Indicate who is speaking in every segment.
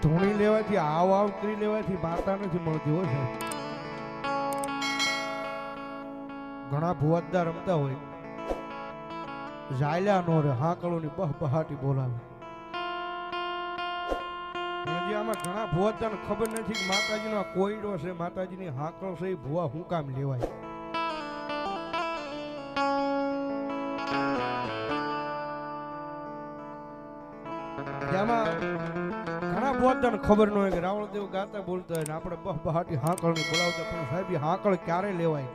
Speaker 1: ધૂણી લેવાથી આવ કરી લેવાથી માતા નથી મળતી હોય છે. ઘણા ભુવાદા રમતા હોય જાયલા નો રે હાકળોની બહબહાટી બોલાવે. હજી આમાં ઘણા ભુવાદાને ખબર નથી કે માતાજીનો કોયડો છે, માતાજીની હાકળો છે, એ ભુવા હું કામ લેવાય. આમાં ઘણા ભુવાદાને ખબર ન હોય કે રાવળદેવ ગાતા બોલતા હોય ને આપણે બહબહાટી હાકળની બોલાવતા, પણ સાહેબ એ હાકળ ક્યારે લેવાય?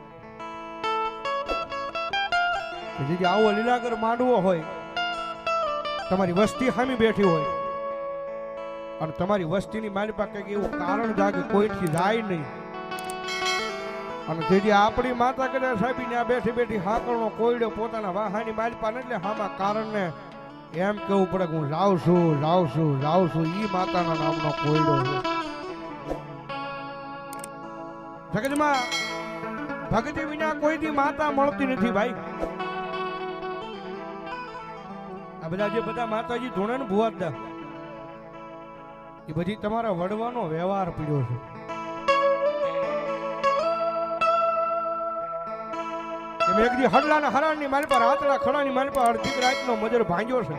Speaker 1: જે આવો લીલાગર માંડવો હોય, તમારી વસ્તી સામી બેઠી હોય અને તમારી વસ્તીની મારી પાસે કંઈક એવું કારણ જાગે કોઈથી જાય નહીં, અને જેથી આપણી માતા કદાચ સાહેબ ને આ બેઠી બેઠી હાકળનો કોયડો પોતાના વાહાની મારી પાસે એટલે હામાં કારણને એમ કેવું પડે કે હું જાઉં છું ઈ માતાના નામનો કોયડો છે. જગતમાં ભક્તિ વિના કોઈથી માતા મળતી નથી ભાઈ. આ બધા જે બધા માતાજી ધોણે ને ભુવાદા એ બધી તમારા વડવાનો વ્યવહાર પીડ્યો છે. એક દી હડલાના હરાણની મારી પર આતડા ખડાની મારી પર અડધી રાતનો મજર ભાંગ્યો છે.